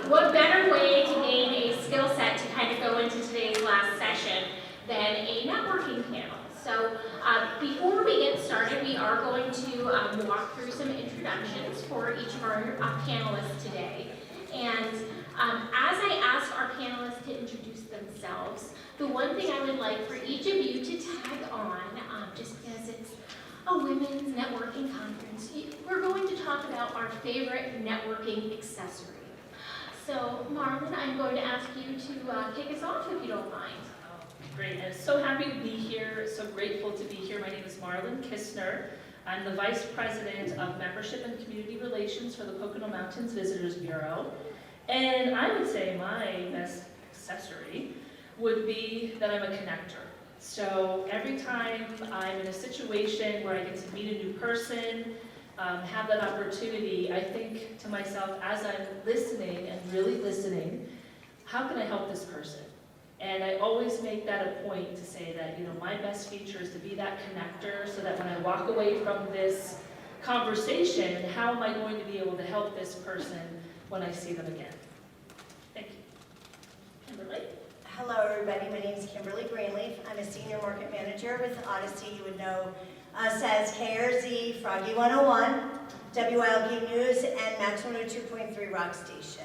what better way to gain a skill set to kind of go into today's last session than a networking panel? So before we get started, we are going to walk through some introductions for each of our panelists today. And as I ask our panelists to introduce themselves, the one thing I would like for each of you to tag on, just because it's a women's networking conference, we're going to talk about our favorite networking accessory. So Marlon, I'm going to ask you to kick us off if you don't mind. Great, I'm so happy to be here, so grateful to be here. My name is Marlon Kistner. I'm the Vice President of Membership and Community Relations for the Pocono Mountains Visitors Bureau. And I would say my best accessory would be that I'm a connector. So every time I'm in a situation where I get to meet a new person, have that opportunity, I think to myself as I'm listening and really listening, how can I help this person? And I always make that a point to say that, my best feature is to be that connector so that when I walk away from this conversation, how am I going to be able to help this person when I see them again? Thank you. Kimberly? Hello everybody, my name is Kimberly Greenleaf. I'm a Senior Market Manager with Odyssey. You would know us as KRZ, Froggy 101, WILK News, and Max 102.3 Rock Station.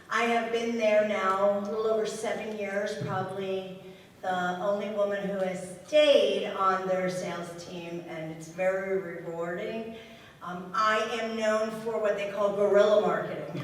I have been there now a little over 7 years, probably the only woman who has stayed on their sales team, and it's very rewarding. I am known for what they call guerrilla marketing.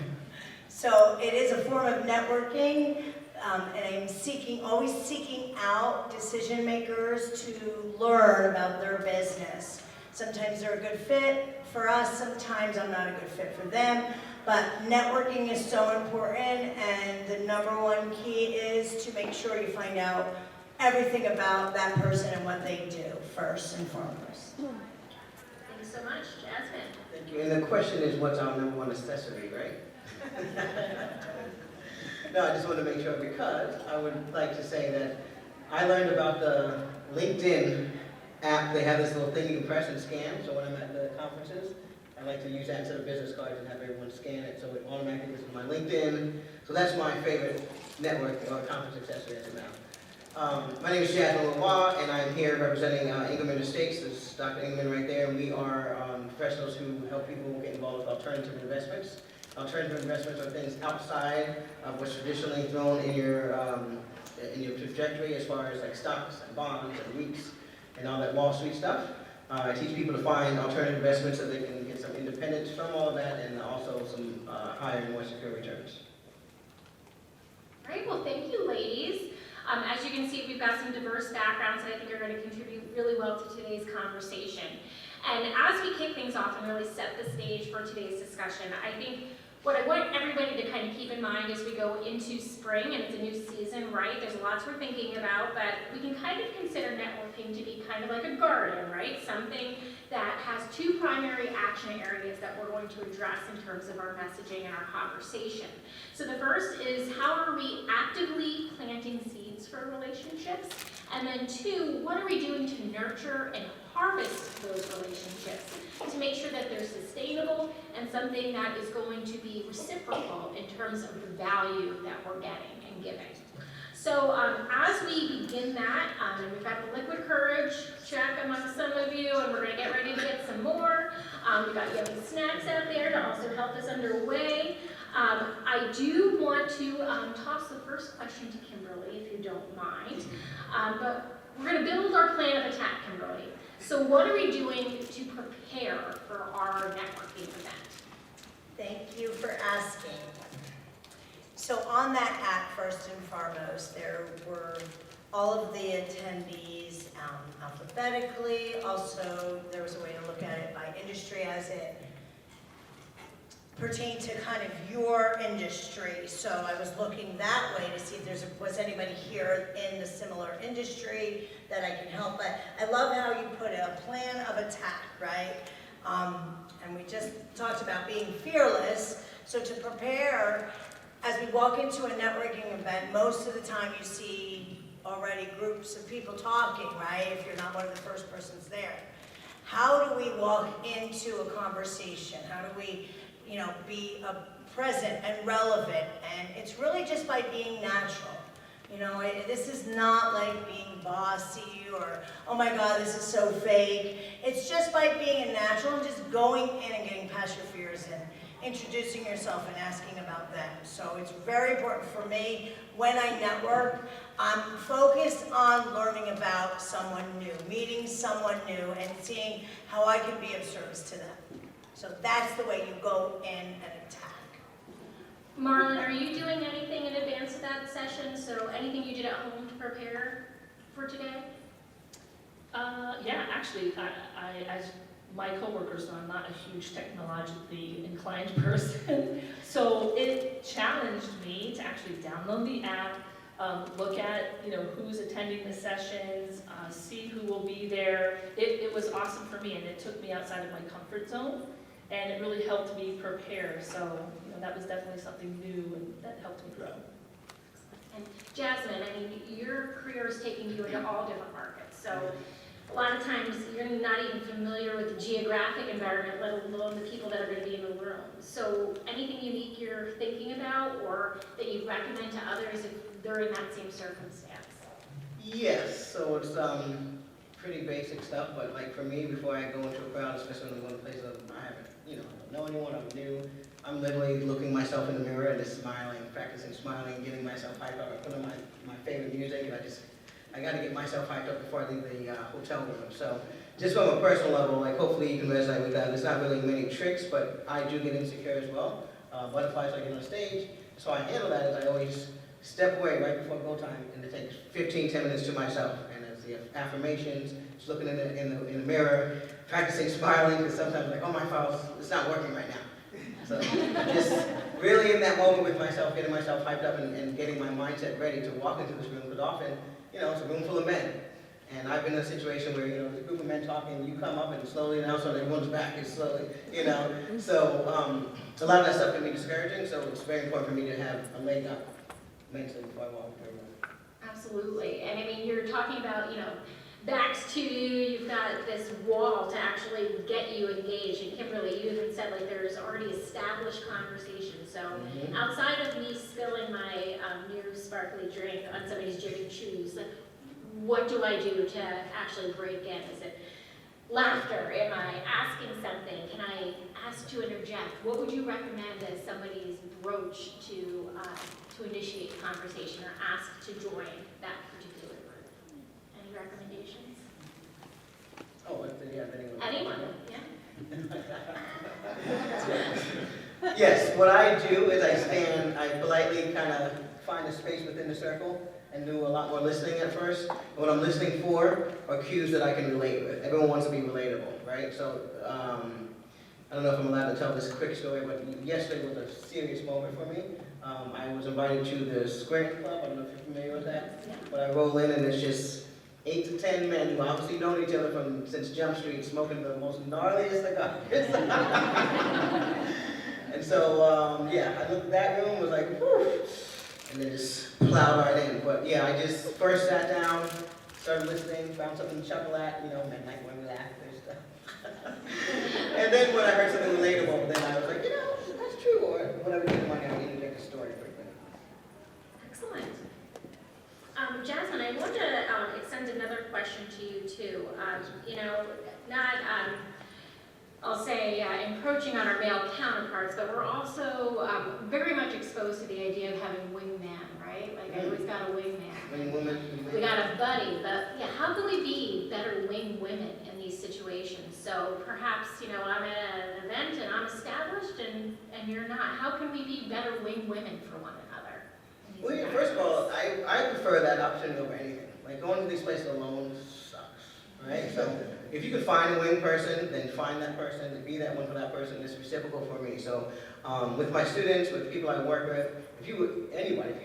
So it is a form of networking, and I'm always seeking out decision makers to learn about their business. Sometimes they're a good fit for us, sometimes I'm not a good fit for them. But networking is so important, and the #1 key is to make sure you find out everything about that person and what they do first and foremost. Thank you so much. Jasmine? Thank you. And the question is, what's our #1 accessory, right? No, I just want to make sure, because I would like to say that I learned about the LinkedIn app. They have this little thing you can press and scan, so when I'm at the conferences, I like to use that instead of business cards and have everyone scan it, so it automatically goes to my LinkedIn. So that's my favorite network or conference accessory as of now. My name is Jasmine Lavoie, and I'm here representing Ingerman Estates. This is Dr. Ingerman right there, and we are professionals who help people get involved with alternative investments. Alternative investments are things outside of what's traditionally thrown in your trajectory, as far as like stocks and bonds and REITs and all that Wall Street stuff. I teach people to find alternative investments so they can get some independence from all of that, and also some higher and more secure returns. Great, well thank you ladies. As you can see, we've got some diverse backgrounds that I think are going to contribute really well to today's conversation. And as we kick things off and really set the stage for today's discussion, I think what I want everybody to kind of keep in mind as we go into spring, and it's a new season, right? There's lots we're thinking about, but we can kind of consider networking to be kind of like a garden, right? Something that has 2 primary action areas that we're going to address in terms of our messaging and our conversation. So the first is, how are we actively planting seeds for relationships? And then 2, what are we doing to nurture and harvest those relationships to make sure that they're sustainable and something that is going to be reciprocal in terms of the value that we're getting and giving. So as we begin that, and we've got the liquid courage check among some of you, and we're going to get ready to get some more. We've got yummy snacks out there to also help us underway. I do want to toss the first question to Kimberly, if you don't mind. But we're going to build our plan of attack, Kimberly. So what are we doing to prepare for our networking event? Thank you for asking. So on that app, first and foremost, there were all of the attendees alphabetically. Also, there was a way to look at it by industry as it pertained to kind of your industry. So I was looking that way to see if there was anybody here in the similar industry that I can help. But I love how you put a plan of attack, right? And we just talked about being fearless. So to prepare, as we walk into a networking event, most of the time you see already groups of people talking, right? If you're not one of the first persons there. How do we walk into a conversation? How do we be present and relevant. And it's really just by being natural. This is not like being bossy or, oh my God, this is so fake. It's just by being a natural and just going in and getting past your fears and introducing yourself and asking about them. So it's very important for me when I network. I'm focused on learning about someone new, meeting someone new, and seeing how I can be of service to them. So that's the way you go in and attack. Marlon, are you doing anything in advance of that session? So anything you did at home to prepare for today? Yeah, actually, I as my coworkers know, I'm not a huge technologically inclined person, so it challenged me to actually download the app, look at who's attending the sessions, see who will be there. It was awesome for me, and it took me outside of my comfort zone, and it really helped me prepare. So that was definitely something new, and that helped me grow. And Jasmine, I mean, your career is taking you into all different markets. So a lot of times you're not even familiar with the geographic environment, let alone the people that are going to be in the room. So anything unique you're thinking about or that you recommend to others if they're in that same circumstance? Yes, so it's pretty basic stuff, but like for me, before I go into a crowd, especially when I'm going to places I haven't, know anyone, I'm new, I'm literally looking myself in the mirror and just smiling, practicing smiling, getting myself hyped up. I put on my favorite music, and I got to get myself hyped up before I leave the hotel room. So just from a personal level, like hopefully you can resonate with that. There's not really many tricks, but I do get insecure as well. Butterflies like on stage. So I handle that as I always step away right before go time, and it takes 10 minutes to myself. And it's the affirmations, just looking in the mirror, practicing smiling, because sometimes like, oh my files, it's not working right now. So just really in that moment with myself, getting myself hyped up and getting my mindset ready to walk into this room, because often, it's a room full of men. And I've been in a situation where, there's a group of men talking, you come up and slowly announce on everyone's back is slowly, So a lot of that stuff can be discouraging, so it's very important for me to have a leg up mentally before I walk into a room. Absolutely. And I mean, you're talking about, backs to you, you've got this wall to actually get you engaged. And Kimberly, you even said like there's already established conversation. So outside of me spilling my new sparkly drink on somebody's gym shoes, what do I do to actually break in? Is it laughter? Am I asking something? Can I ask to interject? What would you recommend as somebody's broach to initiate conversation or ask to join that particular group? Any recommendations? Oh, Anyone? Yeah. Yes, what I do is I politely kind of find a space within the circle and do a lot more listening at first. And what I'm listening for are cues that I can relate with. Everyone wants to be relatable, right? So I don't know if I'm allowed to tell this quick story, but yesterday was a serious moment for me. I was invited to the Square Club. I don't know if you're familiar with that. Yeah. But I roll in and it's just 8 to 10 men who obviously known each other since Jump Street, smoking the most gnarliest cigars. And so, I looked at that room, was like, whew, and then just plowed right in. But yeah, I just first sat down, started listening, found something to chuckle at, midnight when we laughed and stuff. And then when I heard something relatable, then I was like, that's true, or whatever came to mind, I interject a story quickly. Excellent. Jasmine, I want to extend another question to you too. Not, I'll say, encroaching on our male counterparts, but we're also very much exposed to the idea of having wingman, right? Like everybody's got a wingman. Wing woman. We got a buddy, but yeah, how can we be better wing women in these situations? So perhaps, I'm at an event and I'm established and you're not. How can we be better wing women for one another? in these Well, first of all, environments? I prefer that opportunity over anything. Like going to these places alone sucks, right? So if you could find a wing person, then find that person, and be that one for that person. It's reciprocal for me. So with my students, with people I work with, if you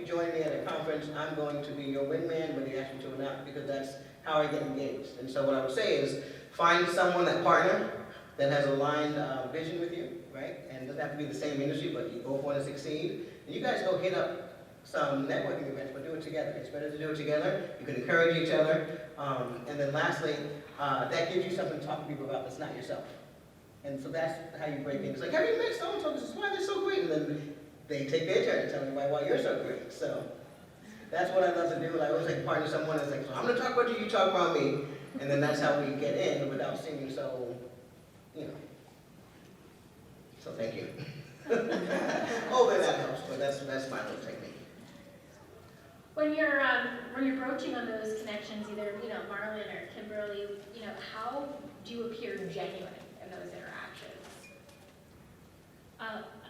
join me at a conference, I'm going to be your wingman, whether you ask me to or not, because that's how I get engaged. And so what I would say is find someone, that partner, that has aligned vision with you, right? And it doesn't have to be the same industry, but you both want to succeed. And you guys go hit up some networking events, but do it together. It's better to do it together. You can encourage each other. And then lastly, that gives you something to talk to people about that's not yourself. And so that's how you break in. It's like, have you met so-and-so? This is why they're so great. And then they take their turn to tell me why you're so great. So that's what I love to do. I always like partner someone that's like, so I'm going to talk about you, you talk about me. And then that's how we get in without seeming so, you know. So thank you. Hopefully that helps, but that's my little technique. When you're broaching on those connections, either Marlon or Kimberly, how do you appear genuine in those interactions?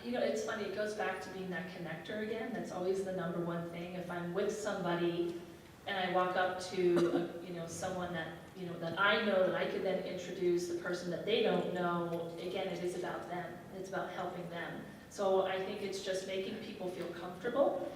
It's funny, it goes back to being that connector again. That's always the number one thing. If I'm with somebody and I walk up to someone that that I know, that I could then introduce the person that they don't know, again, it is about them. It's about helping them. So I think it's just making people feel comfortable.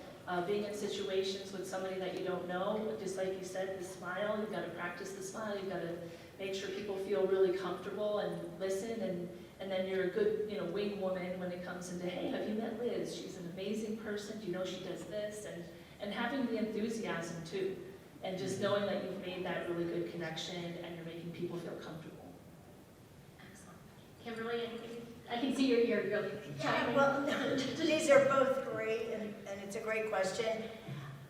Being in situations with somebody that you don't know, just like you said, the smile, you've got to practice the smile, you've got to make sure people feel really comfortable and listen, and then you're a good wing woman when it comes into, hey, have you met Liz? She's an amazing person, do you know she does this? And having the enthusiasm too, and just knowing that you've made that really good connection and you're making people feel comfortable. Excellent. Kimberly, I can see you're really Yeah, well, these are both great, and it's a great question.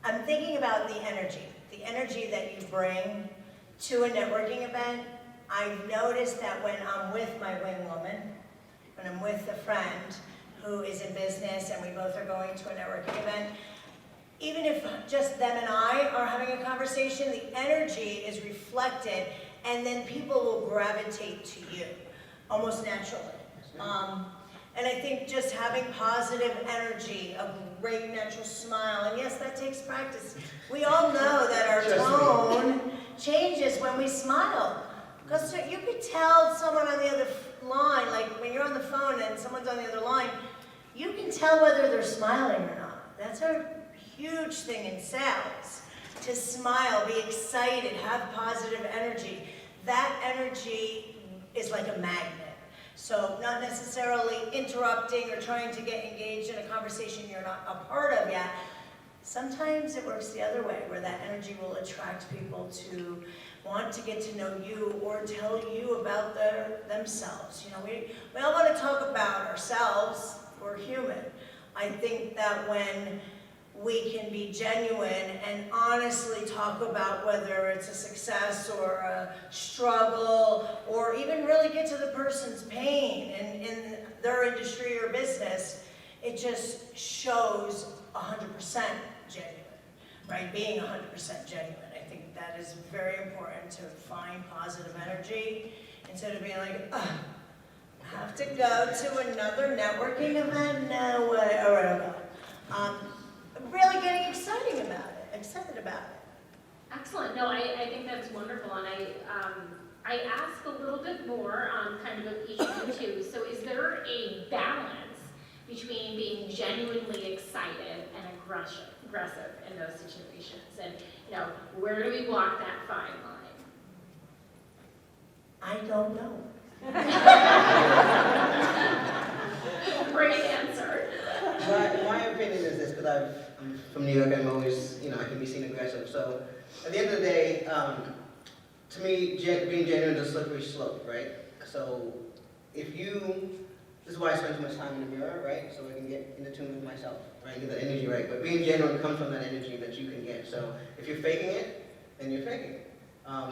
I'm thinking about the energy that you bring to a networking event. I've noticed that when I'm with my wing woman, when I'm with a friend who is in business and we both are going to a networking event, even if just them and I are having a conversation, the energy is reflected, and then people will gravitate to you almost naturally. And I think just having positive energy, a great natural smile, and yes, that takes practice. We all know that our tone changes when we smile. Because you could tell someone on the other line, like when you're on the phone and someone's on the other line, you can tell whether they're smiling or not. That's a huge thing in sales, to smile, be excited, have positive energy. That energy is like a magnet. So not necessarily interrupting or trying to get engaged in a conversation you're not a part of yet. Sometimes it works the other way, where that energy will attract people to want to get to know you or tell you about themselves. We all want to talk about ourselves. We're human. I think that when we can be genuine and honestly talk about whether it's a success or a struggle, or even really get to the person's pain in their industry or business, it just shows 100% genuine, right? Being 100% genuine. I think that is very important, to find positive energy instead of being like, I have to go to another networking event? No way. All right, I'll go. Really getting excited about it. Excellent. No, I think that's wonderful, and I ask a little bit more kind of each of you too. So is there a balance between being genuinely excited and aggressive in those situations? And where do we walk that fine line? I don't know. Great answer. My opinion is this, because I'm from New York, I'm always, I can be seen aggressive. So at the end of the day, to me, being genuine is a slippery slope, right? So this is why I spend so much time in the mirror, right? So I can get into tune with myself, right? Get the energy right. But being genuine comes from that energy that you can get. So if you're faking it, then you're faking it.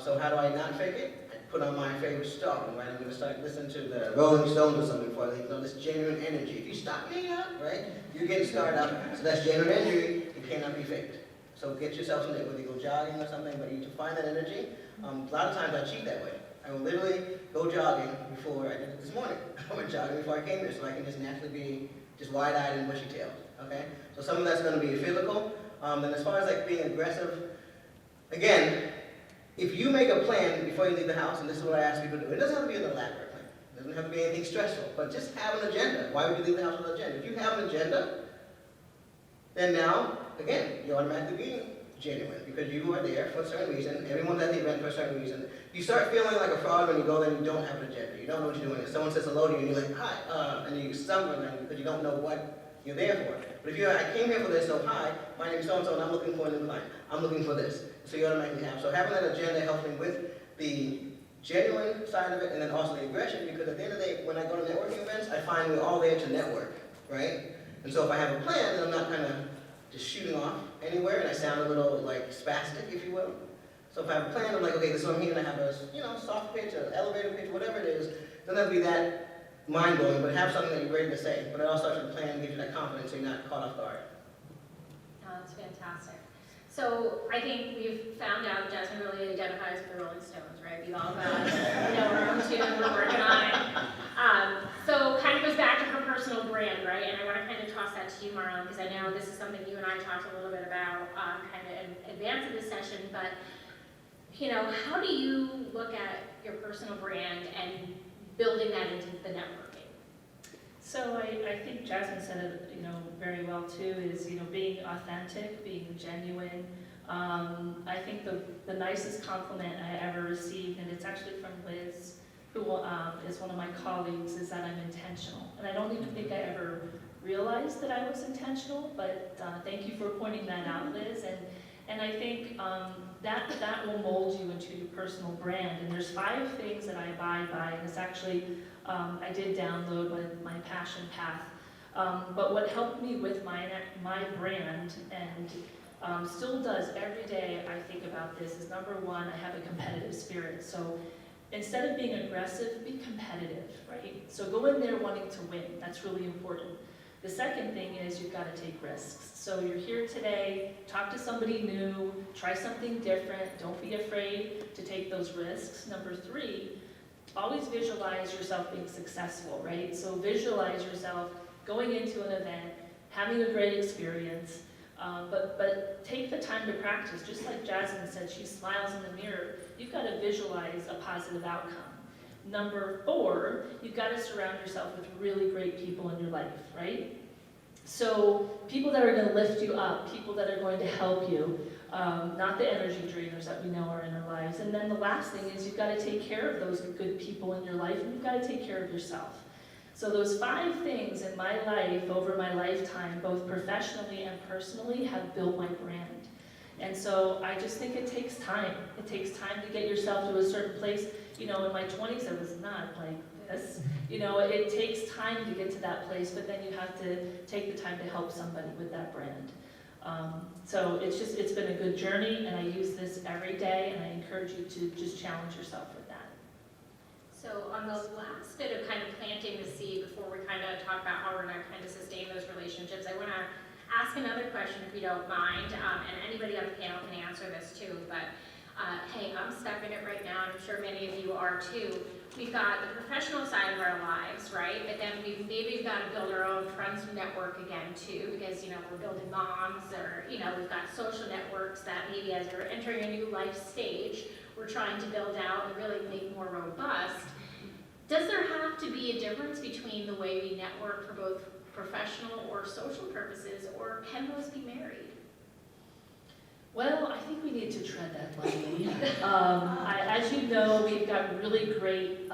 So how do I not fake it? Put on my favorite song, right? I'm going to start listening to the Rolling Stones or something before I this genuine energy. If you stop me up, right, you're getting started up. So that's genuine energy. It cannot be faked. So get yourself in it, whether you go jogging or something, but you to find that energy. A lot of times I cheat that way. I will literally go jogging before I did it this morning. I went jogging before I came here, so I can just naturally be just wide-eyed and bushy-tailed. Okay? So some of that's going to be physical. And as far as being aggressive, again, if you make a plan before you leave the house, and this is what I ask people to do, it doesn't have to be an elaborate plan. It doesn't have to be anything stressful, but just have an agenda. Why would you leave the house with an agenda? If you have an agenda, then now, again, you're automatically being genuine, because you are there for a certain reason. Everyone's at the event for a certain reason. You start feeling like a fraud when you go there and you don't have an agenda. You don't know what you're doing. If someone says hello to you and you're like, hi, and you stumble because you don't know what you're there for. But if you're, I came here for this, so hi, my name is so-and-so, and I'm looking for a new client. I'm looking for this. So you automatically have. So having that agenda helps me with the genuine side of it and then also the aggression, because at the end of the day, when I go to networking events, I find we're all there to network, right? And so if I have a plan, then I'm not kind of just shooting off anywhere, and I sound a little like spastic, if you will. So if I have a plan, I'm like, okay, this is what I'm here, and I have a soft pitch, an elevator pitch, whatever it is. It doesn't have to be that mind-blowing, but have something that you're ready to say. But it all starts with a plan and gives you that confidence so you're not caught off guard. Oh, that's fantastic. So I think we've found out Jasmine really identifies with the Rolling Stones, right? We've all got, our own tune we're working on. So kind of goes back to her personal brand, right? And I want to kind of toss that to you, Marlon, because I know this is something you and I talked a little bit about kind of in advance of this session, but how do you look at your personal brand and building that into the networking? So I think Jasmine said it, very well too, is, being authentic, being genuine. I think the nicest compliment I ever received, and it's actually from Liz, who is one of my colleagues, is that I'm intentional. And I don't even think I ever realized that I was intentional, but thank you for pointing that out, Liz. And I think that will mold you into your personal brand. And there's 5 things that I abide by, and it's actually, I did download my passion path. But what helped me with my brand, and still does every day I think about this, is number 1, I have a competitive spirit. So instead of being aggressive, be competitive, right? So go in there wanting to win. That's really important. The second thing is you've got to take risks. So you're here today, talk to somebody new, try something different, don't be afraid to take those risks. Number 3, always visualize yourself being successful, right? So visualize yourself going into an event, having a great experience, but take the time to practice. Just like Jasmine said, she smiles in the mirror. You've got to visualize a positive outcome. Number 4, you've got to surround yourself with really great people in your life, right? So people that are going to lift you up, people that are going to help you, not the energy drainers that we know are in our lives. And then the last thing is you've got to take care of those good people in your life, and you've got to take care of yourself. So those 5 things in my life over my lifetime, both professionally and personally, have built my brand. And so I just think it takes time. It takes time to get yourself to a certain place. In my 20s, I was not like this. It takes time to get to that place, but then you have to take the time to help somebody with that brand. So it's been a good journey, and I use this every day, and I encourage you to just challenge yourself with that. So on the last bit of kind of planting the seed before we kind of talk about how we're going to kind of sustain those relationships, I want to ask another question if you don't mind, and anybody on the panel can answer this too, but hey, I'm stuck in it right now, and I'm sure many of you are too. We've got the professional side of our lives, right? But then we've got to build our own friends network again too, because we're building moms, or we've got social networks that maybe as we're entering a new life stage, we're trying to build out and really make more robust. Does there have to be a difference between the way we network for both professional or social purposes, or can those be married? Well, I think we need to tread that lightly. As you know, we've got really great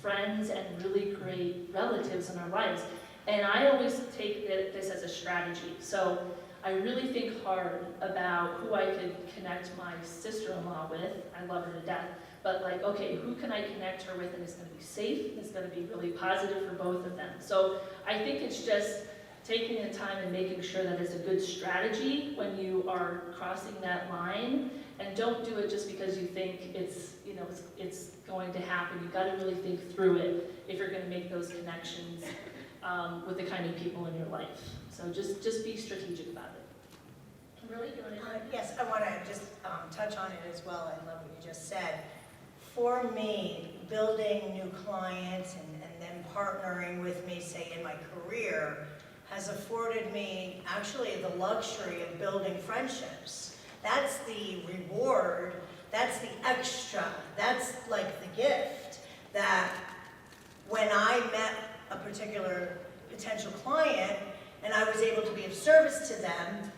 friends and really great relatives in our lives. And I always take this as a strategy. So I really think hard about who I could connect my sister-in-law with. I love her to death. But okay, who can I connect her with and it's going to be safe, and it's going to be really positive for both of them. So I think it's just taking the time and making sure that it's a good strategy when you are crossing that line, and don't do it just because you think it's going to happen. You've got to really think through it if you're going to make those connections with the kind of people in your life. So just be strategic about it. Kimberly, do you want to? Yes, I want to just touch on it as well. I love what you just said. For me, building new clients and them partnering with me, say in my career, has afforded me actually the luxury of building friendships. That's the reward, that's the extra, that's like the gift, that when I met a particular potential client and I was able to be of service to them,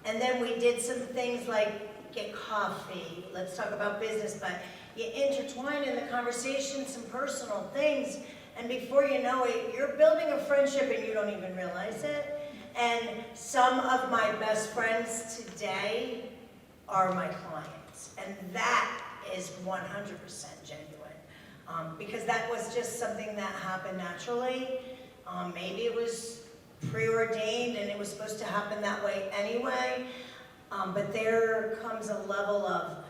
and then we did some things like get coffee, let's talk about business, but you intertwine in the conversation some personal things, and before you know it, you're building a friendship and you don't even realize it. And some of my best friends today are my clients. And that is 100% genuine. Because that was just something that happened naturally. Maybe it was preordained and it was supposed to happen that way anyway. But there comes a level of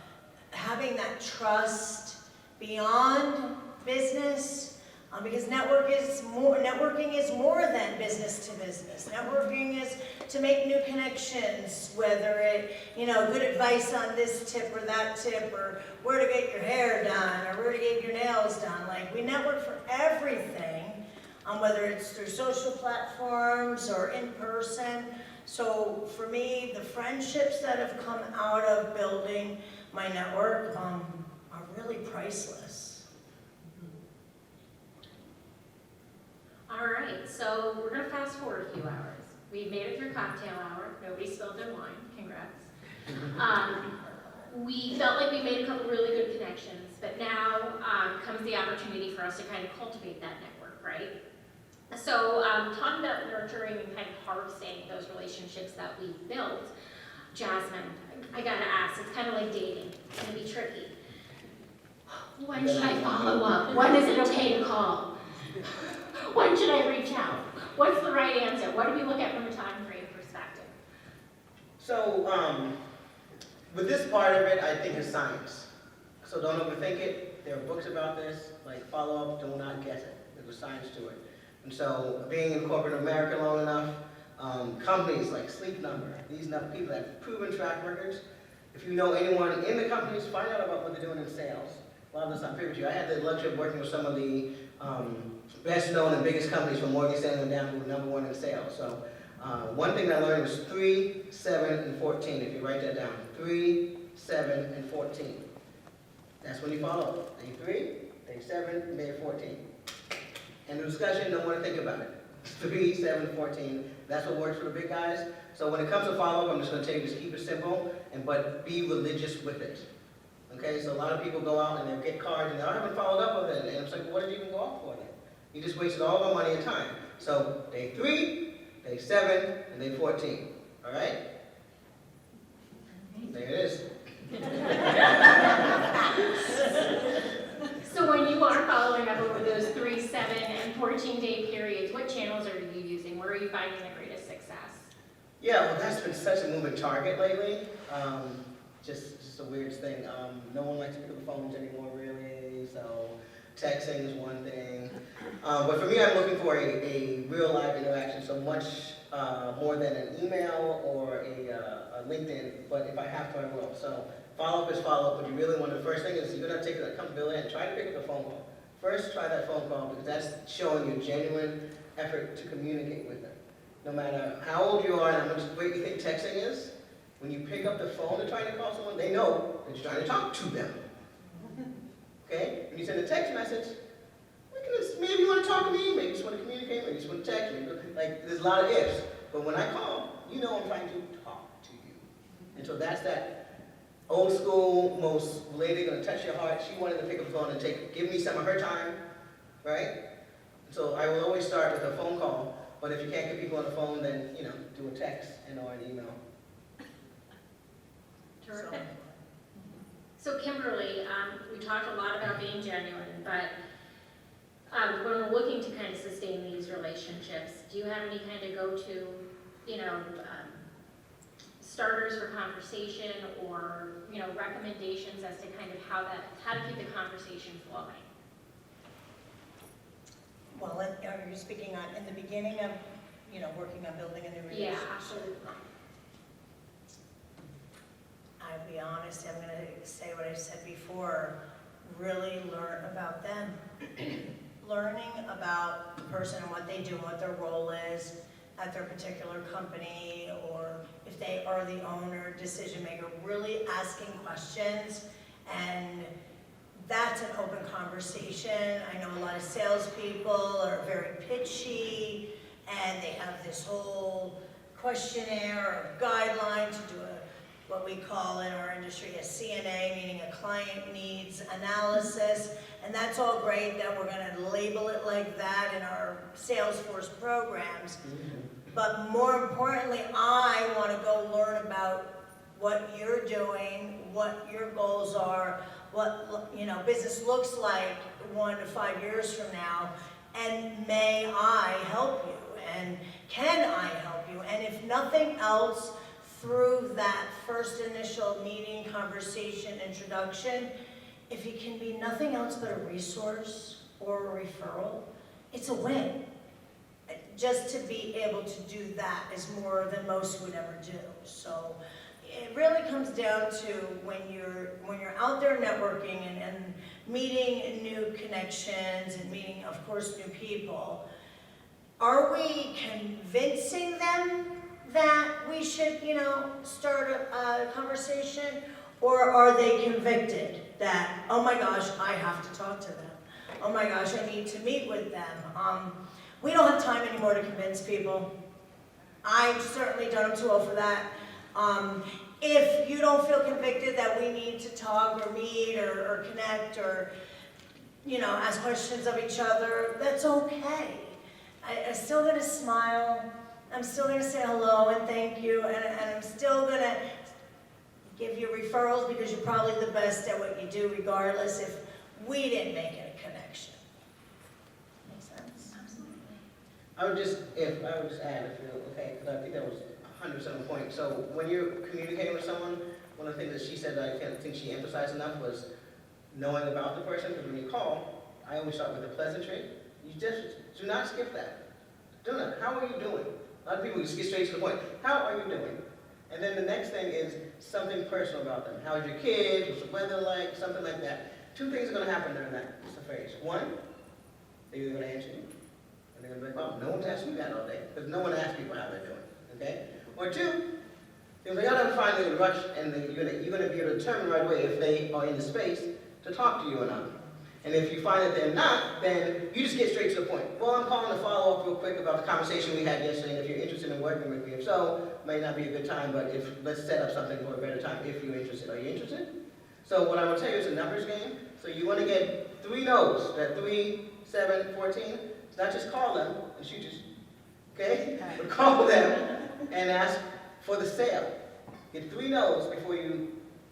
having that trust beyond business, because networking is more than business to business. Networking is to make new connections, whether it, good advice on this tip or that tip, or where to get your hair done, or where to get your nails done. Like, we network for everything, whether it's through social platforms or in person. So for me, the friendships that have come out of building my network are really priceless. All right, so we're gonna fast forward a few hours. We made it through cocktail hour, nobody spilled their wine, congrats. We felt like we made a couple really good connections, but now comes the opportunity for us to kind of cultivate that network, right? So talking about nurturing and kind of harvesting those relationships that we've built, Jasmine, I gotta ask, it's kind of like dating, it's gonna be tricky. When should I follow up? When is it okay to call? When should I reach out? What's the right answer? What do we look at from a time frame perspective? So, with this part of it, I think is science. So don't overthink it. There are books about this, like follow up, do not guess it. There's a science to it. And so, being in corporate America long enough, companies like Sleep Number, these people that have proven track records. If you know anyone in the companies, find out about what they're doing in sales. A lot of this I'm privy to. I had the luxury of working with some of the best known and biggest companies from Morgan Stanley down to #1 in sales. So one thing I learned was 3, 7, and 14. If you write that down, 3, 7, and 14. That's when you follow up. Day 3, day 7, day 14. And the discussion, don't want to think about it. 3, 7, 14. That's what works for the big guys. So when it comes to follow up, I'm just going to tell you, just keep it simple, but be religious with it. Okay, so a lot of people go out and they'll get cards and I haven't followed up with it. And it's like, what did you even go out for then? You just wasted all of our money and time. So day 3, day 7, and day 14. All right? There it is. So when you are following up over those 3, 7, and 14-day periods, what channels are you using? Where are you finding the greatest success? Yeah, well, that's been such a moving target lately. Just a weird thing. No one likes to pick up the phones anymore, really. So texting is one thing. But for me, I'm looking for a real live interaction, so much more than an email or a LinkedIn. But if I have to, I will. So follow-up is follow-up, but you really want to, the first thing is you're going to take the accountability and try to pick up the phone call. First, try that phone call because that's showing you genuine effort to communicate with them. No matter how old you are and how much great you think texting is, when you pick up the phone to try to call someone, they know that you're trying to talk to them. Okay? When you send a text message, maybe you want to talk to me, maybe you just want to communicate, maybe you just want to text me. Like, there's a lot of ifs. But when I call, you know I'm trying to talk to you. And so that's that old school, most lady going to touch your heart. She wanted to pick up the phone and give me some of her time, right? So I will always start with a phone call. But if you can't get people on the phone, then, do a text or an email. Terrific. So Kimberly, we talked a lot about being genuine, but when we're looking to kind of sustain these relationships, do you have any kind of go-to, starters for conversation or, recommendations as to kind of how to keep the conversation flowing? Well, are you speaking on in the beginning of, working on building a new relationship? Yeah, absolutely. I'll be honest, I'm going to say what I said before, really learn about them. Learning about the person and what they do and what their role is at their particular company, or if they are the owner, decision maker, really asking questions. And that's an open conversation. I know a lot of salespeople are very pitchy and they have this whole questionnaire or guideline to do what we call in our industry a CNA, meaning a client needs analysis. And that's all great that we're going to label it like that in our Salesforce programs. But more importantly, I want to go learn about what you're doing, what your goals are, what, you know, business looks like 1 to 5 years from now, and may I help you, and can I help you? And if nothing else, through that first initial meeting, conversation, introduction, if it can be nothing else but a resource or a referral, it's a win. Just to be able to do that is more than most would ever do. So it really comes down to when you're out there networking and meeting new connections and meeting, of course, new people. Are we convincing them that we should, you know, start a conversation, or are they convicted that, oh my gosh, I have to talk to them. Oh my gosh, I need to meet with them. We don't have time anymore to convince people. I've certainly done them too old for that. If you don't feel convicted that we need to talk or meet or connect or, you know, ask questions of each other, that's okay. I'm still gonna smile. I'm still gonna say hello and thank you, and I'm still gonna give you referrals because you're probably the best at what you do regardless if we didn't make a connection. Make sense? Absolutely. I would just add, if you're okay, because I think that was 100% on point. So when you're communicating with someone, one of the things that she said that I can't think she emphasized enough was knowing about the person, because when you call, I always start with a pleasantry. You just do not skip that. Do not. How are you doing? A lot of people just get straight to the point. How are you doing? And then the next thing is something personal about them. How's your kids? What's the weather like? Something like that. 2 things are going to happen during that phrase. 1, they're either going to answer you, and they're going to be like, oh, no one's asked me that all day, because no one asks people how they're doing. Okay? Or 2, they're going to find a rush, and you're going to be able to determine right away if they are in the space to talk to you or not. And if you find that they're not, then you just get straight to the point. Well, I'm calling to follow up real quick about the conversation we had yesterday, and if you're interested in working with me. If so, may not be a good time, but let's set up something for a better time if you're interested. Are you interested? So what I will tell you is a numbers game. So you want to get 3 no's, that 3, 7, 14. It's not just call them and shoot just, okay? But call them and ask for the sale. Get 3 no's before you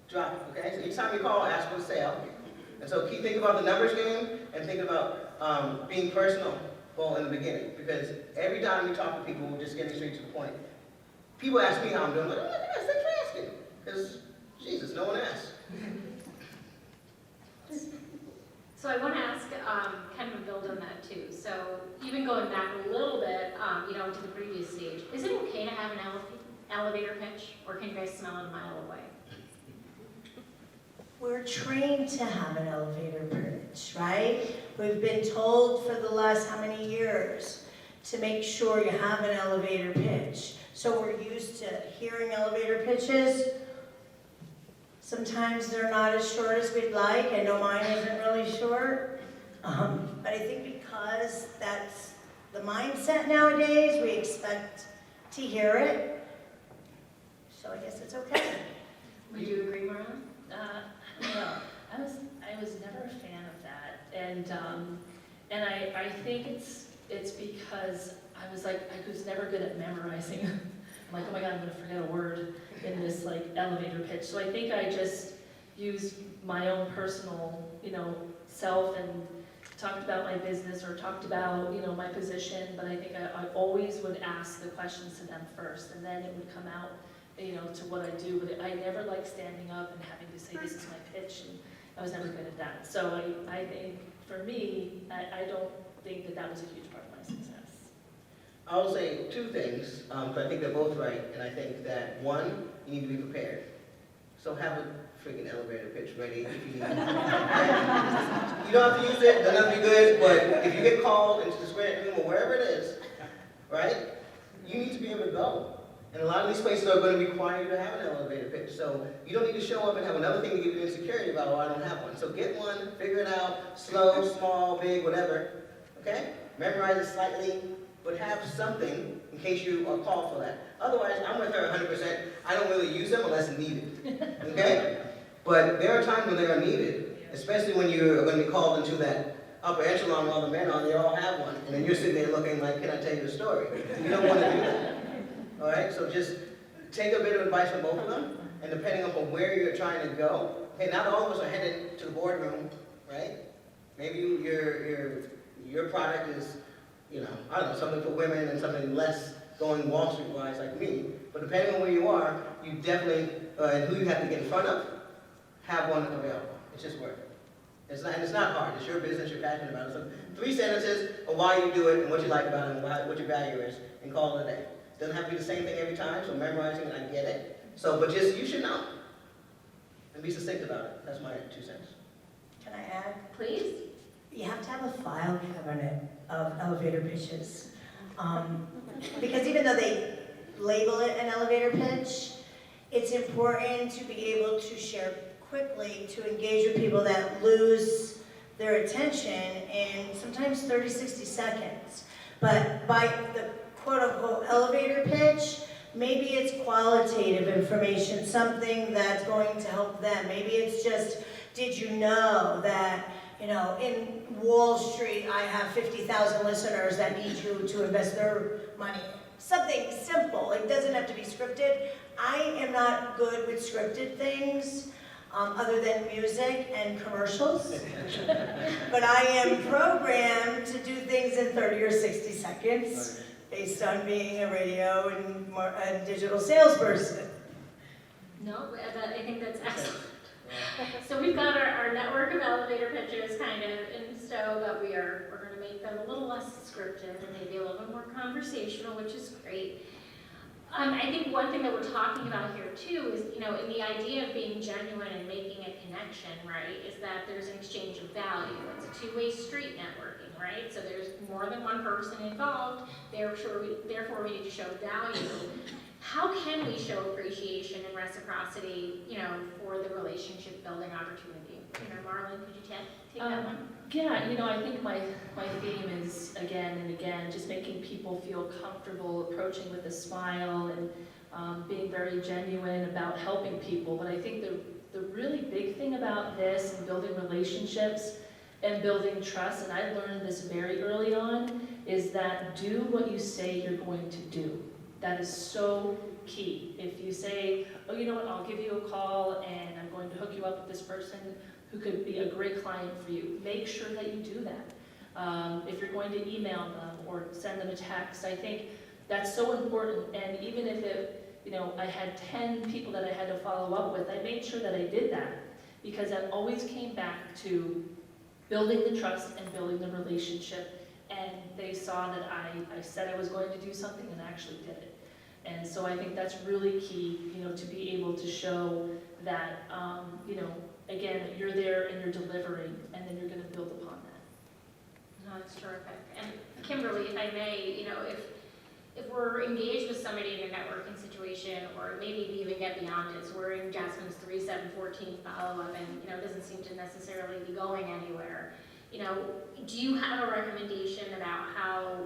drop it, okay? So each time you call, ask for the sale. And so think about the numbers game and think about being personal in the beginning. Because every time we talk to people, we're just getting straight to the point. People ask me how I'm doing. I'm like, oh my gosh, thanks for asking. Because, Jesus, no one asks. So I want to ask, kind of a build on that too. So even going back a little bit, you know, to the previous stage, is it okay to have an elevator pitch, or can you guys smell it a mile away? We're trained to have an elevator pitch, right? We've been told for the last how many years to make sure you have an elevator pitch. So we're used to hearing elevator pitches. Sometimes they're not as short as we'd like. I know mine isn't really short. But I think because that's the mindset nowadays, we expect to hear it. So I guess it's okay. Would you agree, Marla? No, I was never a fan of that, and I think it's because I was never good at memorizing. I'm like, oh my God, I'm gonna forget a word in this like elevator pitch. So I think I just used my own personal, you know, self and talked about my business or talked about, you know, my position. But I think I always would ask the questions to them first, and then it would come out, you know, to what I do. But I never liked standing up and having to say this is my pitch, and I was never good at that. So I think for me, I don't think that was a huge part of my success. I'll say 2 things, but I think they're both right, and I think that 1, you need to be prepared. So have a freaking elevator pitch ready if you need it. You don't have to use it, doesn't have to be good, but if you get called into the square room or wherever it is, right, you need to be able to go. And a lot of these places are going to require you to have an elevator pitch. So you don't need to show up and have another thing to give you insecurity about, oh, I don't have one. So get one, figure it out, slow, small, big, whatever. Okay? Memorize it slightly, but have something in case you are called for that. Otherwise, I'm with her 100%. I don't really use them unless needed. Okay? But there are times when they are needed, especially when you're going to be called into that upper echelon where all the men are, they all have one. And then you're sitting there looking like, can I tell you the story? You don't want to do that. All right, so just take a bit of advice from both of them, and depending upon where you're trying to go, hey, not all of us are headed to the boardroom, right? Maybe your product is, you know, I don't know, something for women and something less going Wall Street wise like me. But depending on where you are, you definitely, and who you have to get in front of, have one available. It's just work. And it's not hard. It's your business. You're passionate about it. So 3 sentences of why you do it and what you like about it and what your value is, and call it a day. Doesn't have to be the same thing every time. So memorizing it, I get it. So, but just you should know and be succinct about it. That's my 2 cents. Can I add? Please? You have to have a file cabinet of elevator pitches. Because even though they label it an elevator pitch, it's important to be able to share quickly to engage with people that lose their attention in sometimes 30, 60 seconds. But by the quote-unquote elevator pitch, maybe it's qualitative information, something that's going to help them. Maybe it's just, did you know that, you know, in Wall Street, I have 50,000 listeners that need you to invest their money. Something simple. It doesn't have to be scripted. I am not good with scripted things, other than music and commercials. But I am programmed to do things in 30 or 60 seconds based on being a radio and digital salesperson. No, I think that's excellent. So we've got our network of elevator pitches kind of in stow, but we're going to make them a little less scripted and maybe a little bit more conversational, which is great. I think one thing that we're talking about here too is, you know, in the idea of being genuine and making a connection, right, is that there's an exchange of value. It's a two-way street networking, right? So there's more than one person involved, therefore we need to show value. How can we show appreciation and reciprocity, you know, for the relationship building opportunity? You know, Marlon, could you take that one? Yeah, you know, I think my theme is, again and again, just making people feel comfortable approaching with a smile and being very genuine about helping people. But I think the really big thing about this and building relationships and building trust, and I learned this very early on, is that do what you say you're going to do. That is so key. If you say, oh, you know what, I'll give you a call and I'm going to hook you up with this person who could be a great client for you, make sure that you do that. If you're going to email them or send them a text, I think that's so important. And even if I had 10 people that I had to follow up with, I made sure that I did that because that always came back to building the trust and building the relationship. And they saw that I said I was going to do something and actually did it. And so I think that's really key, you know, to be able to show that, again, you're there and you're delivering, and then you're going to build upon that. No, it's terrific. And Kimberly, if I may, you know, if we're engaged with somebody in a networking situation, or maybe even get beyond it, so we're in Jasmine's 3-7-14 follow-up, and, you know, it doesn't seem to necessarily be going anywhere. You know, do you have a recommendation about how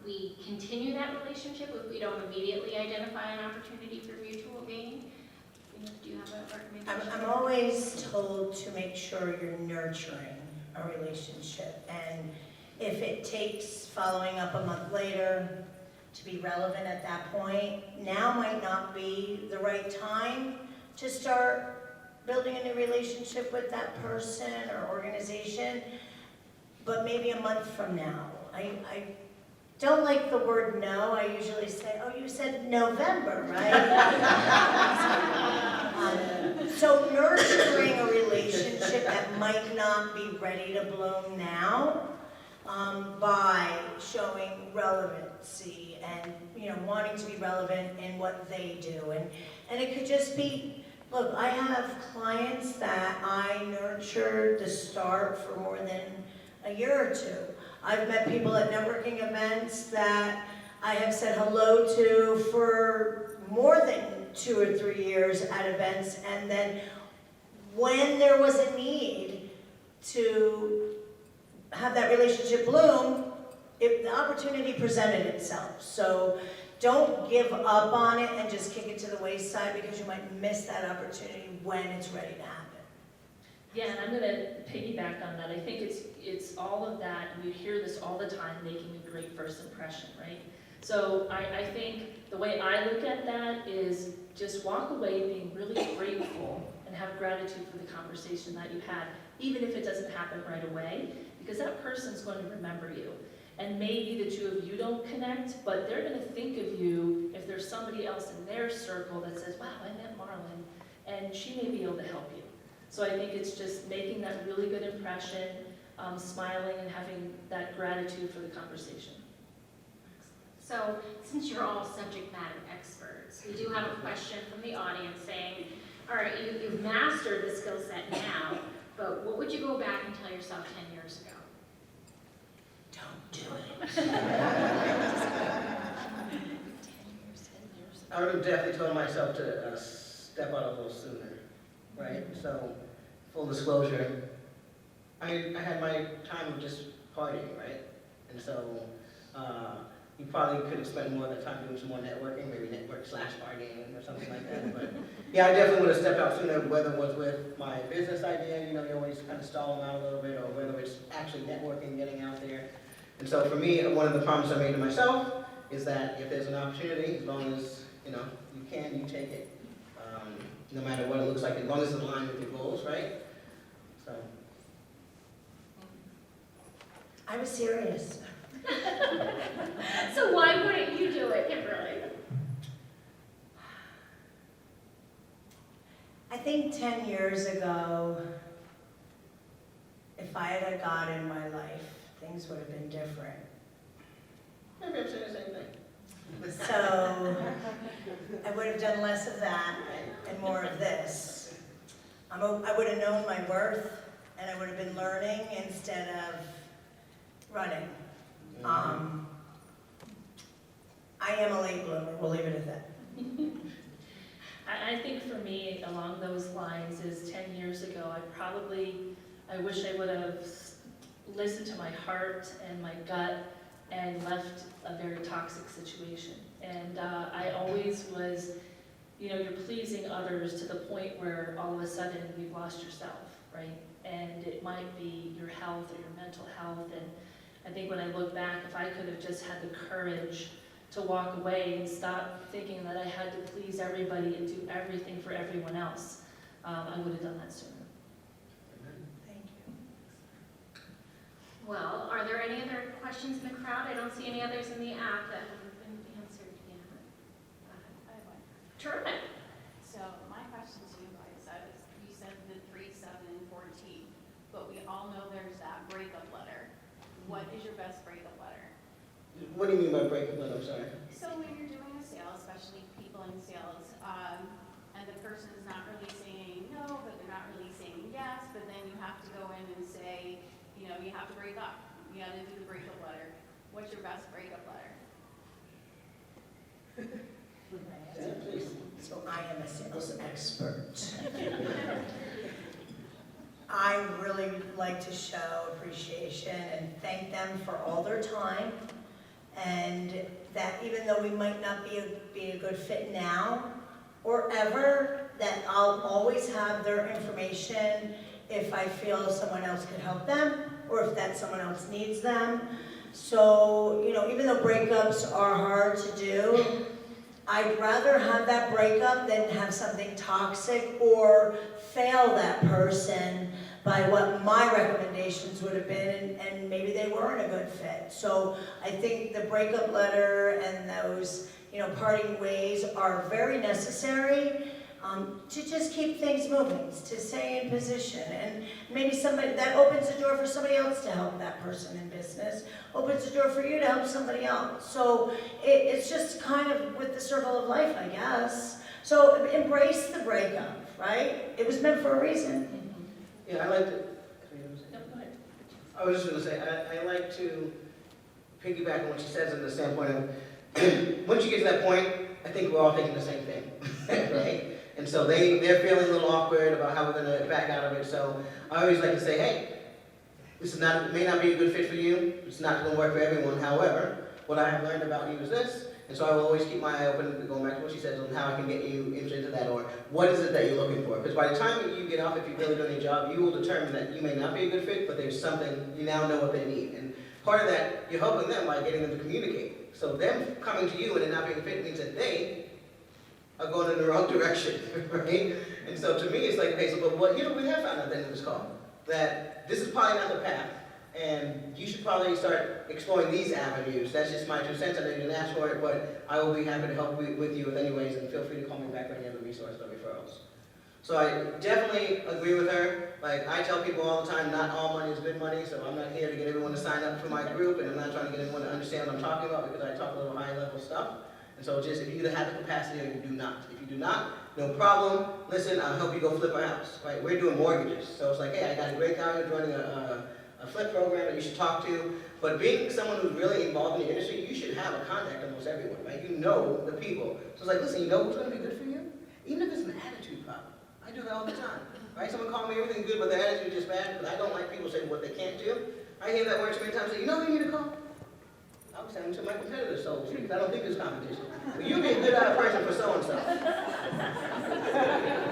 we continue that relationship if we don't immediately identify an opportunity for mutual gain? You know, do you have a recommendation? I'm always told to make sure you're nurturing a relationship, and if it takes following up a month later to be relevant at that point, now might not be the right time to start building a new relationship with that person or organization, but maybe a month from now. I don't like the word no. I usually say, oh, you said November, right? So nurturing a relationship that might not be ready to bloom now, by showing relevancy and, you know, wanting to be relevant in what they do. And it could just be, look, I have clients that I nurtured to start for more than a year or two. I've met people at networking events that I have said hello to for more than 2 or 3 years at events, and then when there was a need to have that relationship bloom, the opportunity presented itself. So don't give up on it and just kick it to the wayside, because you might miss that opportunity when it's ready to happen. Yeah, and I'm going to piggyback on that. I think it's all of that, and we hear this all the time, making a great first impression, right? So I think the way I look at that is just walk away being really grateful and have gratitude for the conversation that you had, even if it doesn't happen right away, because that person's going to remember you. And maybe the two of you don't connect, but they're going to think of you if there's somebody else in their circle that says, wow, I met Marlon, and she may be able to help you. So I think it's just making that really good impression, smiling and having that gratitude for the conversation. So, since you're all subject matter experts, we do have a question from the audience saying, all right, you've mastered the skill set now, but what would you go back and tell yourself 10 years ago? Don't do it. I would have definitely told myself to step out a little sooner, right? So, full disclosure, I mean, I had my time of just partying, right? And so, you probably could have spent more of the time doing some more networking, maybe network/partying or something like that. But yeah, I definitely would have stepped out sooner, whether it was with my business idea, you know, you always kind of stall them out a little bit, or whether it's actually networking, getting out there. And so for me, one of the promises I made to myself is that if there's an opportunity, as long as, you know, you can, you take it. No matter what it looks like, as long as it's aligned with your goals, right? So. I was serious. So why wouldn't you do it, Kimberly? I think 10 years ago, if I had a God in my life, things would have been different. Maybe I'm saying the same thing. So I would have done less of that and more of this. I would have known my worth, and I would have been learning instead of running. I am a late bloomer, we'll leave it at that. I think for me, along those lines, is 10 years ago, I wish I would have listened to my heart and my gut and left a very toxic situation. And I always was, you know, you're pleasing others to the point where all of a sudden you've lost yourself, right? And it might be your health or your mental health. And I think when I look back, if I could have just had the courage to walk away and stop thinking that I had to please everybody and do everything for everyone else, I would have done that sooner. Thank you. Well, are there any other questions in the crowd? I don't see any others in the app that haven't been answered yet. I have one. Terrific. So my question to you guys is, you said the 3, 7, and 14, but we all know there's that breakup letter. What is your best breakup letter? What do you mean by breakup letter? I'm sorry. So when you're doing a sale, especially people in sales, and the person is not really saying no, but they're not really saying yes, but then you have to go in and say, you know, you have to break up. You got to do the breakup letter. What's your best breakup letter? Yeah, please. So I am a sales expert. I really like to show appreciation and thank them for all their time, and that even though we might not be a good fit now or ever, that I'll always have their information if I feel someone else could help them or if that someone else needs them. So, you know, even though breakups are hard to do, I'd rather have that breakup than have something toxic or fail that person by what my recommendations would have been, and maybe they weren't a good fit. So I think the breakup letter and those, you know, parting ways are very necessary to just keep things moving, to stay in position. And maybe somebody, that opens the door for somebody else to help that person in business, opens the door for you to help somebody else. So it's just kind of with the circle of life, I guess. So embrace the breakup, right? It was meant for a reason. Yeah, I like to. No, go ahead. I was just going to say, I like to piggyback on what she says in the standpoint of, once you get to that point, I think we're all thinking the same thing, right? And so they're feeling a little awkward about how we're going to back out of it. So I always like to say, hey, this is not, may not be a good fit for you. It's not going to work for everyone. However, what I have learned about you is this. And so I will always keep my eye open, going back to what she says, on how I can get you into that, or what is it that you're looking for. Because by the time that you get off, if you're really doing your job, you will determine that you may not be a good fit, but there's something, you now know what they need. And part of that, you're helping them by getting them to communicate. So them coming to you and it not being a fit means that they are going in the wrong direction, right? And so to me, it's like, okay, so, but what, we have found out at the end of this call, that this is probably not the path, and you should probably start exploring these avenues. That's just my 2 cents. I know you didn't ask for it, but I will be happy to help with you with anyways, and feel free to call me back for any other resources or referrals. So I definitely agree with her. Like, I tell people all the time, not all money is good money, so I'm not here to get everyone to sign up for my group, and I'm not trying to get everyone to understand what I'm talking about, because I talk a little high-level stuff. And so just, if you either have the capacity or you do not. If you do not, no problem. Listen, I'll help you go flip a house, right? We're doing mortgages. So it's like, hey, I got a great guy who's running a flip program that you should talk to. But being someone who's really involved in the industry, you should have a contact almost everyone, right? You know the people. So it's like, listen, you know who's going to be good for you? Even if it's an attitude problem. I do that all the time, right? Someone call me everything good, but their attitude is just bad, but I don't like people saying what they can't do. I hear that word so many times, say, you know who you need to call? I was saying to my competitors, so because I don't think there's competition. Well, you'd be a good person for so-and-so.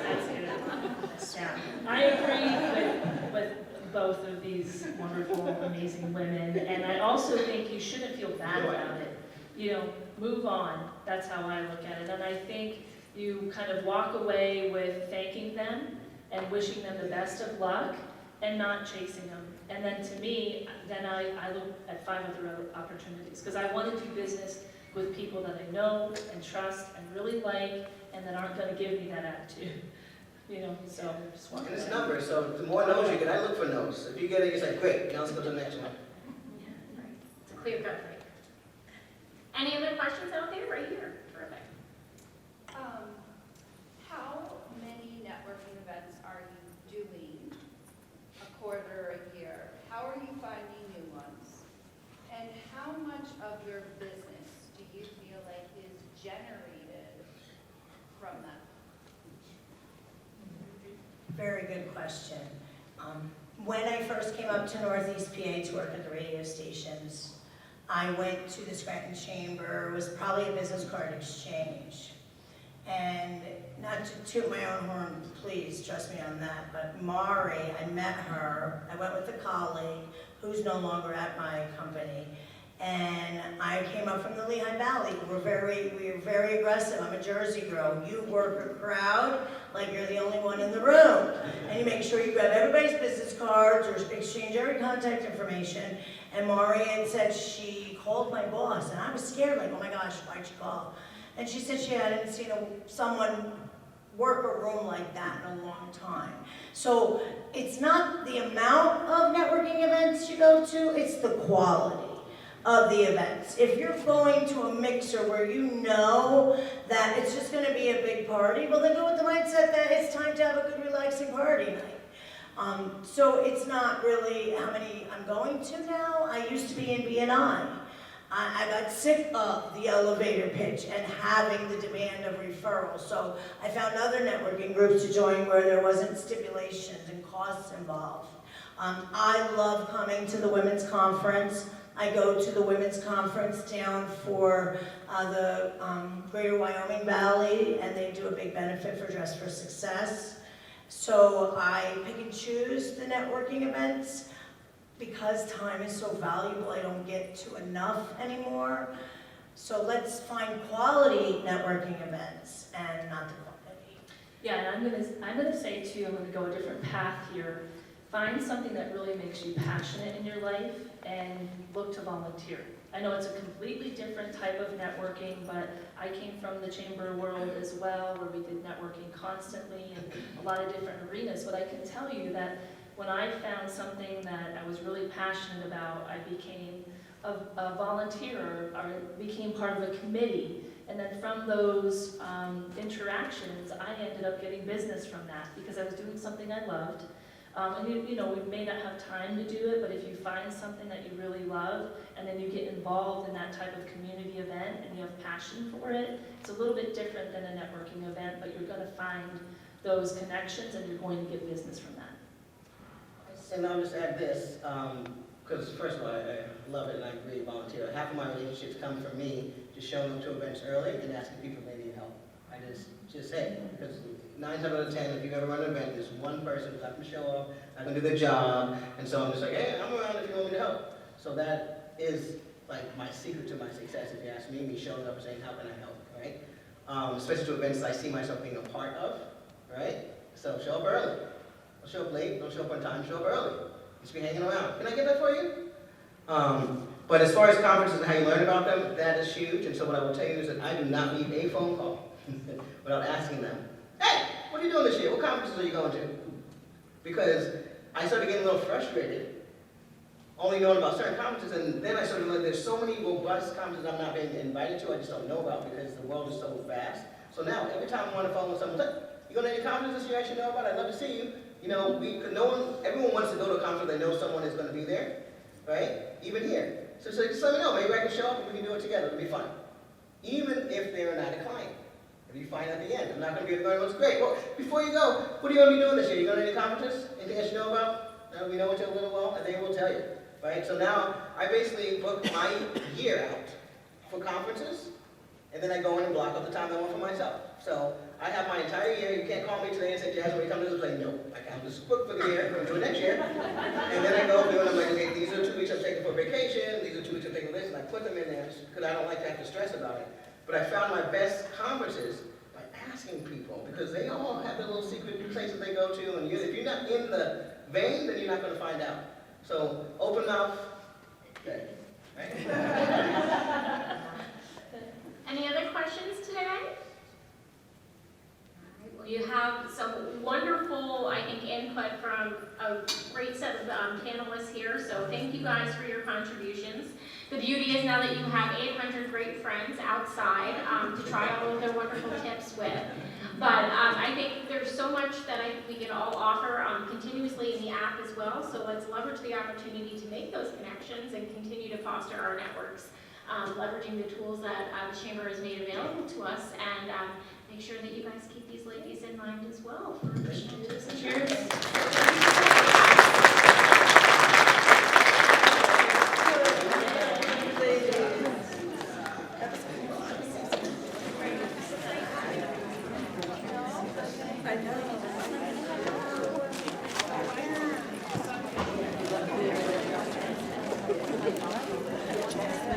That's good. Yeah, I agree with both of these wonderful, amazing women, and I also think you shouldn't feel bad about it. Move on. That's how I look at it, and I think you kind of walk away with thanking them and wishing them the best of luck and not chasing them. And then to me, then I look at 5 other opportunities, because I want to do business with people that I know and trust and really like, and that aren't going to give me that attitude. So just walk And it's away. numbers, so the more no's you get, I look for no's. If you get it, it's like, great, now let's go to the next one. Yeah, right. It's a clear cut thing. Any other questions out there? Right here. Terrific. How many networking events are you doing a quarter, a year? How are you finding new ones? And how much of your business do you feel like is generated from that? Very good question. When I first came up to Northeast PA to work at the radio stations, I went to the Scranton Chamber. It was probably a business card exchange. And not to toot my own horn, please, trust me on that, but Mari, I met her. I went with a colleague who's no longer at my company. And I came up from the Lehigh Valley. We were very aggressive. I'm a Jersey girl. You work a crowd like you're the only one in the room. And you make sure you grab everybody's business cards or exchange every contact information. And Mari had said she called my boss, and I was scared, like, oh my gosh, why'd she call? And she said she hadn't seen someone work a room like that in a long time. So it's not the amount of networking events you go to, it's the quality of the events. If you're going to a mixer where you know that it's just going to be a big party, well then go with the mindset that it's time to have a good relaxing party night. So it's not really how many I'm going to now. I used to be in B&I. I got sick of the elevator pitch and having the demand of referrals. So I found other networking groups to join where there wasn't stipulations and costs involved. I love coming to the women's conference. I go to the women's conference down for the Greater Wyoming Valley, and they do a big benefit for Dress for Success. So I pick and choose the networking events. Because time is so valuable, I don't get to enough anymore. So let's find quality networking events and not the quantity. Yeah, and I'm gonna say too, I'm gonna go a different path here. Find something that really makes you passionate in your life and look to volunteer. I know it's a completely different type of networking, but I came from the chamber world as well, where we did networking constantly in a lot of different arenas. But I can tell you that when I found something that I was really passionate about, I became a volunteer, or became part of a committee. And then from those interactions, I ended up getting business from that because I was doing something I loved. And we may not have time to do it, but if you find something that you really love, and then you get involved in that type of community event and you have passion for it, it's a little bit different than a networking event, but you're gonna find those connections and you're going to get business from that. And I'll just add this, because first of all, I love it and I agree, volunteer. Half of my relationships come from me just showing up to events early and asking people if they need help. I just say, because 9 times out of 10, if you've ever run an event, there's one person who's not going to show up, not going to do their job, and so I'm just like, hey, I'm around if you want me to help. So that is like my secret to my success, if you ask me, showing up and saying, how can I help, right? Especially to events I see myself being a part of, right? So show up early. Don't show up late, don't show up on time, show up early. Just be hanging around. Can I get that for you? But as far as conferences and how you learn about them, that is huge. And so what I will tell you is that I do not leave a phone call without asking them, hey, what are you doing this year? What conferences are you going to? Because I started getting a little frustrated, only knowing about certain conferences, and then I started learning there's so many robust conferences I'm not being invited to, I just don't know about because the world is so fast. So now, every time I'm on the phone with someone, you going to any conferences this year I should know about? I'd love to see you. You know, everyone wants to go to a conference they know someone is going to be there, right? Even here. So just let me know. Maybe I can show up and we can do it together. It'll be fun. Even if they're not a client. It'll be fine at the end. I'm not going to be going, what's great. Well, before you go, what are you going to be doing this year? You going to any conferences? Anything I should know about? We know each other a little well, and they will tell you. Right? So now, I basically book my year out for conferences, and then I go in and block out the time I want for myself. So I have my entire year. You can't call me today and say, Jazz, when you come to this place, no. I have this book for the year, for next year. And then I go through and I'm like, okay, these are 2 weeks I'm taking for vacation, these are 2 weeks I'm taking this, and I put them in there because I don't like to have to stress about it. But I found my best conferences by asking people, because they all have their little secret places they go to, and if you're not in the vein, then you're not going to find out. So open mouth, okay. Right? Any other questions today? Well, you have some wonderful, I think, input from a great set of panelists here, so thank you guys for your contributions. The beauty is now that you have 800 great friends outside to try all of their wonderful tips with. But I think there's so much that we can all offer continuously in the app as well, so let's leverage the opportunity to make those connections and continue to foster our networks, leveraging the tools that the Chamber has made available to us, and make sure that you guys keep these ladies in mind as well for additional tips and cheers.